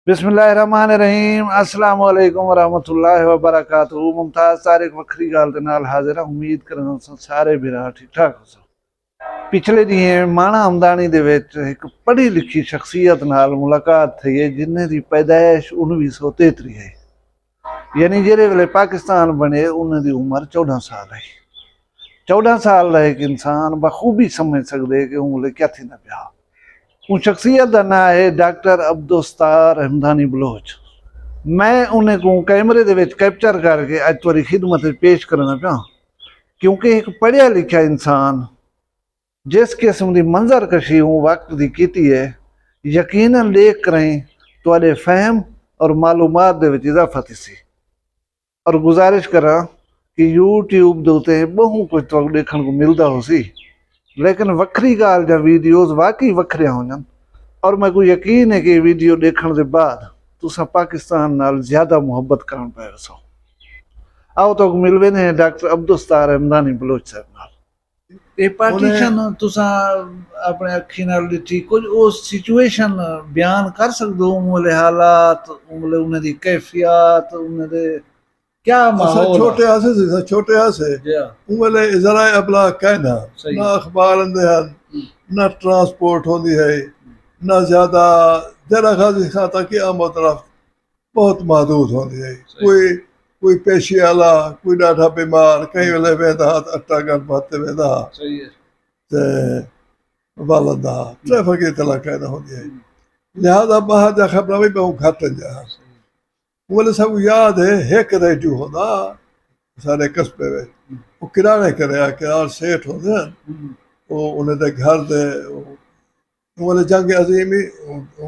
बिस्मिल्लाहिर्रहमानिर्रहीम अस्सलाम वालेकुम वरहमतुल्लाहि वबरकातुहू। मुमताज तारिक वखरी गाल दे नाल हाजिर उम्मीद करना सारे भरा ठीक ठाक हो। पिछले दिएं माणा हमदानी दे विच एक पढ़ी लिखी शख्सियत नाल मुलाकात थी है जिन्हें दी पैदाइश 1933 है, यानी जेरे वेले पाकिस्तान बने उन्हें दी उम्र 14 साल है। 14 साल का एक इंसान बखूबी समझ सकते कि उंगले क्या थी ना पिया। उन शख्सियत का ना है डॉक्टर अब्दुस्तार हमदानी बलोच। मैं उन्हें को कैमरे दे विच कैप्चर करके अज तुहारी खिदमत पेश करना पिया, क्योंकि एक पढ़िया लिखा इंसान जिस किस्म की मंजर कशी वक्त की कीती है, यकीनन देख करें तुहाडे फहम और मालूमात दे विच इजाफा थी। और गुजारिश करा कि यूट्यूब दे उत्ते बहु कुछ तो देखने को मिलता हो सी, लेकिन वक्री गाल जा वीडियोज़ वाकई वखरिया होन। और मैं को यकीन है कि वीडियो देखने के बाद तुसा पाकिस्तान नाल ज्यादा मुहब्बत करन पाए सो। आओ तो मिलवे ने डॉक्टर अब्दुस्तार हमदानी बलोच साहब नाल। ए पार्टीशन तुसा अपने अखी नाल दिठी कुछ ओ सिचुएशन बयान कर सकदे हो? उमले हालात, उमले उन्हें दी कैफियत, उन्हें दे क्या माहौल? छोटे हासे उमले जरा अपना कहना ना अखबार ना ट्रांसपोर्ट होती है ना ज्यादा जरा खासी खाता की आमद रफ्त बहुत महदूद होती है। कोई पेशी आला, कोई डाठा बीमार, कहीं वेले वेंदा अट्टा गन भाते वेंदा ते वालदा ट्रैफिक इतला कहना होती है। लिहाजा बाहर जा खबर भी बहुत घट जा उमले सब याद है एक रेडियो होता सारे कस्बे में वो किराने करे किरार सेठ होते हैं वो उन्हें दे घर दे उमले जंग अजीमी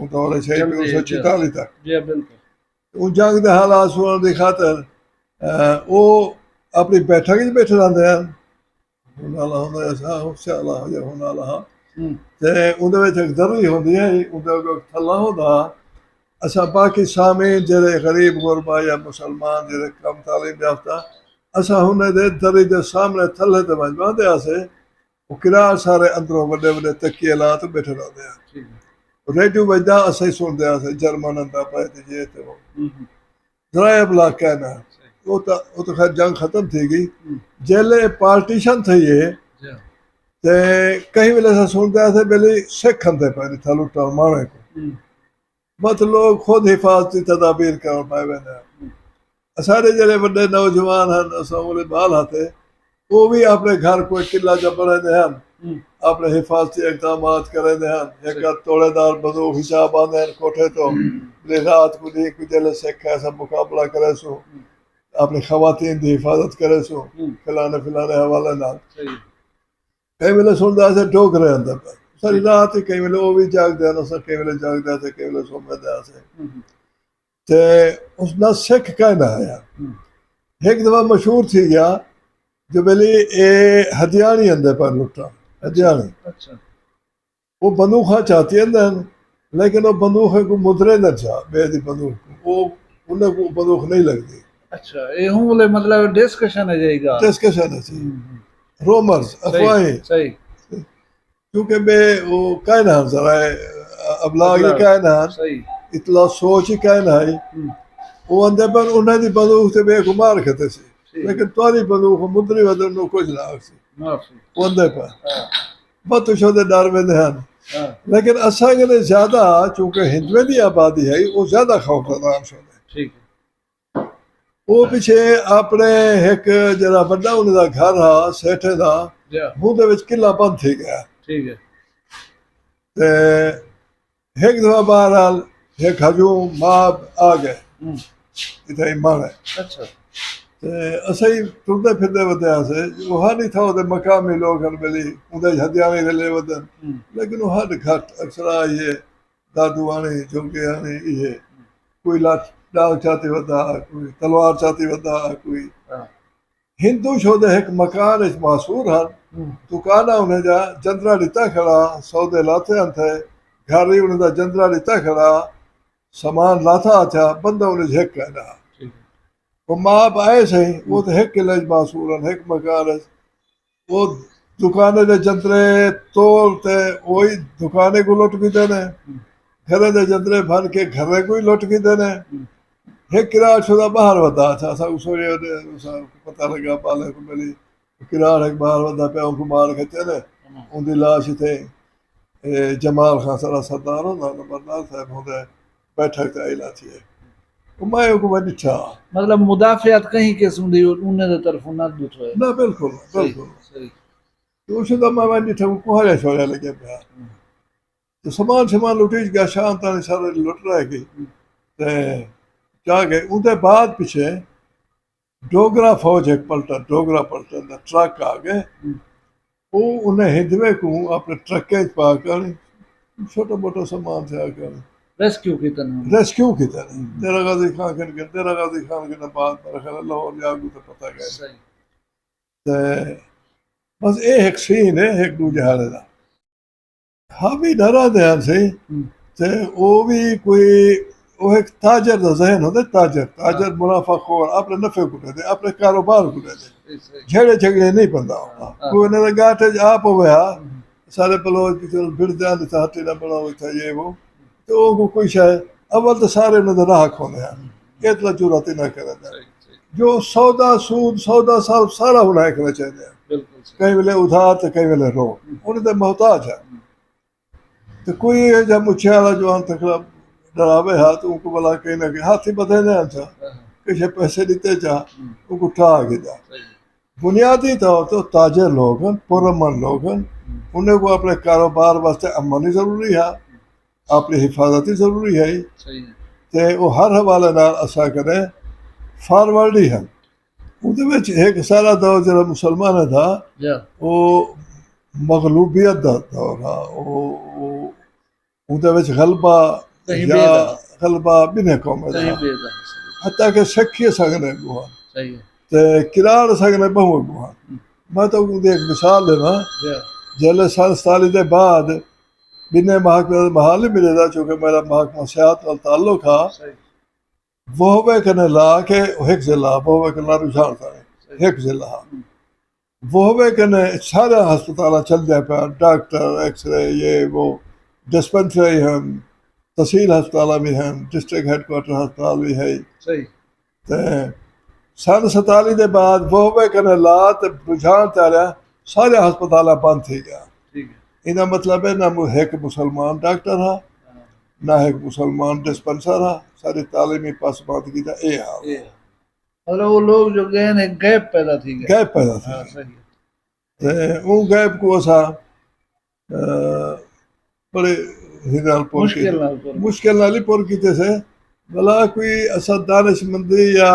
दौरे छे 1946 तक उन जंग दे हालात सुनने की खातिर वो अपनी बैठक ही बैठे रहते हैं। हुनाला होंदा ऐसा हुशाला हो हुनाला ते उनदे विच एक दरी होंदी है, उनदे थल्ला होंदा असा बाकी सामीन जेरे गरीब गुरबा या मुसलमान जेरे कम तालीम याफ्ता असा हुन दे दरी दे सामने थल्ले ते वंज बांधे आसे वो किरार सारे अंदरों वड्डे वड्डे तकिए ला ते बैठे रहंदे आ। रेडियो वजदा असा ही सुनदे आसे जर्मन दा पे ते जे ते वो जरा बला कहना वो तो खैर जंग खत्म थी गई जेले पार्टीशन थी है ते कहीं वेले असा सुनदे आसे बेली सिख अंदे पे थलु टरमाने को मत लोग खुद हिफाजती तदाबीर कर पाए वेंदे। सारे जड़े बड़े नौजवान हैं असां बाल हाथे वो भी अपने घर कोई किला च बने हैं, अपने हिफाजती इकदाम करें हैं। एक तोड़ेदार बंदूक हिसाब आते हैं कोठे तो रात को दी कोई जले सिख ऐसा मुकाबला करे सो अपनी खवातीन की हिफाजत करे सो फिलाने हवाले नाल कई वेले सुनता से डोगरे अंदर पर सारी रात ही कई वेले वो भी जागदे हैं असां कई वेले जागदे थे कई वेले सोंदे आसे ते उस ना सिख कहना आया एक दफा मशहूर थी गया जो बेली ए हदियानी अंदर पर लुटा हदियानी वो बंदूक चाहती है लेकिन वो बंदूक को मुद्रे न चाह बेदी बंदूक वो उन्हें को बंदूक नहीं लगती। अच्छा ये हूं बोले मतलब डिस्कशन है जाएगा डिस्कशन है रोमर्स अफवाहें सही क्योंकि मैं वो कहना जरा अबलाग ये कहना इतला सोच ही कहना है वो अंदर पर उन्हें दी बंदूक से बेगुमार कहते थे लेकिन तुम्हारी बंदूक मुद्री वदन नो कुछ ना वो अंदर पर बत शोदे डर में ध्यान लेकिन असा के ज्यादा चूंकि हिंदुओं की आबादी है वो ज्यादा खौफनाक शोदे वो पीछे अपने एक जरा बड़ा उनका घर हा सेठे दा मुंह दे विच किला बंद थी गया। ठीक है ते एक दफा बहरहाल एक हजूम माब आ गए इतने ईमान है। अच्छा ते असई टुरदे फिरदे वदे आसे वो हर नहीं था उधर मकामी लोग हर बेली उधर हदियानी रले वदन लेकिन वो हर घट अक्सर ये दादुआने जोगियाने ये कोई लाठ डाल चाहती वदा कोई तलवार चाहती वदा कोई हिंदू शोदे एक मकान इस मासूर हन दुकाना उन्हें जा जंदरा लिता खड़ा सौदे लाते अंथे घर ही उन्हें जंदरा लिता खड़ा सामान लाता अच्छा बंदा उन्हें झेक कहना वो माँ आए सही वो तो हेक किले मासूर हन हेक मकान वो दुकाने दे जंदरे तोलते वही दुकाने को लुट भी देने घरे दे जंदरे भर के घरे कोई लुट के देने हे किराड़ शुदा बाहर वदा था सा उसोरे उसा पता लगा पाले को मिली किराड़ एक बाहर वदा पे उनको मार के चले उनकी लाश थे जमाल खान सारा सरदार होंदा नंबरदार साहब होंदे बैठक ते आइला थी मैं को वडी था मतलब मुदाफियत कहीं के सुंदी उन्ने दे तरफ ना दुत होए ना बिल्कुल बिल्कुल सही तो उसे तो मैं वडी था को हले छोड़े लगे पे तो सामान लुटी गया शाम तक सारे लुट रह गई ते जा गए उनके बाद पीछे डोगरा फौज एक डोगरा पलटन दा ट्रक आ गए वो उन्हें हिंदवे को अपने ट्रके पाकर छोटा मोटा सामान से आकर रेस्क्यू की तरह तेरा गाजी खान के बाद मेरा ख्याल लाहौर जागू तो पता गया सही ते बस ये एक सीन है एक दूजे हाले दा हाँ भी डरा ध्यान से ते वो भी कोई वो एक ताजर दा जहन होता ताजर मुनाफाखोर अपने नफे को दे अपने कारोबार को दे झेड़े झगड़े नहीं पंदा कोई ने गाटे आप होया सारे पलोज पिछल फिर ध्यान से हटे ना बनाओ था ये वो तो वो कोई शायद अव्वल तो सारे ने राह खोने हैं इतना चुराती ना करे जो सौदा सूद सौदा सारा होना है चाहिए कई वेले उधार तो कई वेले रो उन्हें तो मोहताज है तो कोई जब मुझे वाला जवान तकला डरावे हाथ उनको बोला कहीं ना कहीं हाथी बधे नहीं अच्छा किसी पैसे देते जा उनको उठा आगे जा बुनियादी तौर तो ताजे लोग पुरअमन लोग उन्हें को अपने कारोबार वास्ते अमन जरूरी है अपनी हिफाजती जरूरी है ते वो हर हवाले नाल असा करे फॉरवर्ड ही है उहदे विच एक सारा दौर जरा मुसलमान था वो मगलूबियत दा दौर हा वो उहदे विच गलबा बिने कौम दा हत्ता के सखी सगने गुहा ते किराड़ सगने बहु गुहा मैं तो उहदी एक मिसाल लेना जेले सन 47 दे बाद बिने महकमे बहाल नहीं मिलेगा चूंकि मेरा महकमा सियाहत वाल ताल्लुक हा वहवे कने ला के हिक जिला वहवे कने रुझान था हिक जिला वहवे कने सारे अस्पताल चल जाए पे डॉक्टर एक्सरे ये वो डिस्पेंसरी हैं तहसील अस्पताल भी हैं डिस्ट्रिक्ट हेडक्वार्टर अस्पताल भी है ते सन 47 के बाद वहवे कने ला ते रुझान तारा सारे अस्पताल बंद थी गया इना मतलब है ना एक मुसलमान डॉक्टर हा ना एक मुसलमान डिस्पेंसर हा सारी तालीमी पासमानदगी का ये हाल मतलब वो लोग जो गए ने गैप पैदा थी वो गैप को असा बड़े मुश्किल नाली पुर कीते से भला कोई असा दानिशमंदी या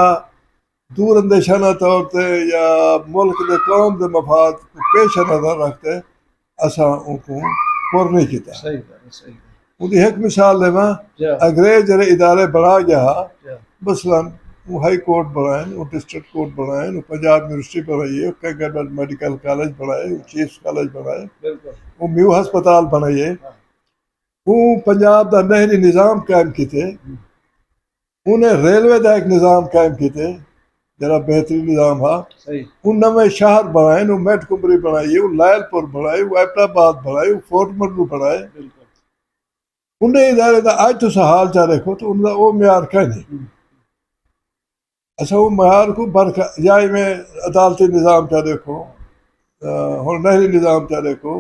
दूर अंदेशाना तौर ते या मुल्क दे कौम दे मफाद को पेश नजर रखते असा उनको पुर नहीं किया उनकी एक मिसाल लेवा अंग्रेज जरे इदारे बना गया मसलन वो हाई कोर्ट बनाए वो डिस्ट्रिक्ट कोर्ट बनाए वो पंजाब यूनिवर्सिटी बनाई है कैगडर मेडिकल कॉलेज बनाए वो चीफ कॉलेज बनाए वो म्यू हस्पताल बनाइए वो पंजाब का नहरी निज़ाम कायम किए उन्हें रेलवे का एक निज़ाम कायम किए जरा बेहतरीन निज़ाम हा उन नवे शहर बनाए वो मेटकुमरी बनाई वो लायलपुर बनाए वो एबटाबाद बनाए वो फोर्ट मर्रू बनाए उन्हें इदारे का अज तुम हाल चा देखो तो उनका वो म्यार क्या नहीं अच्छा वो म्यार को बरखा या में अदालती निज़ाम चा देखो और नहरी निज़ाम चा देखो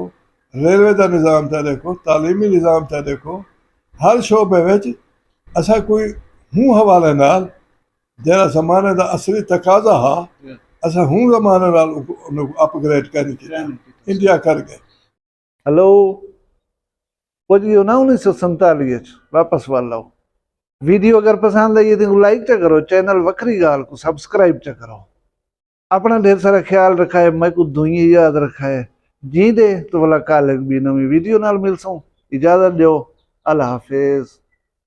रेलवे का निज़ाम चा देखो तालीमी निज़ाम चा देखो हर शोबे में असा कोई हूँ हवाले नाल जरा जमाने का असली तकाजा हा असा हूँ जमाने नाल अपग्रेड कर इंडिया कर गए हेलो पुज गयो ना 1947 वापस वाल लो वीडियो अगर पसंद आई तो लाइक चा करो चैनल वखरी गाल को सब्सक्राइब चा करो अपना ढेर सारा ख्याल रखा है मैं को दुई याद रखा है जी दे तो वाला काल भी नवी वीडियो नाल मिल सो इजाजत दो अल्लाह हाफिज।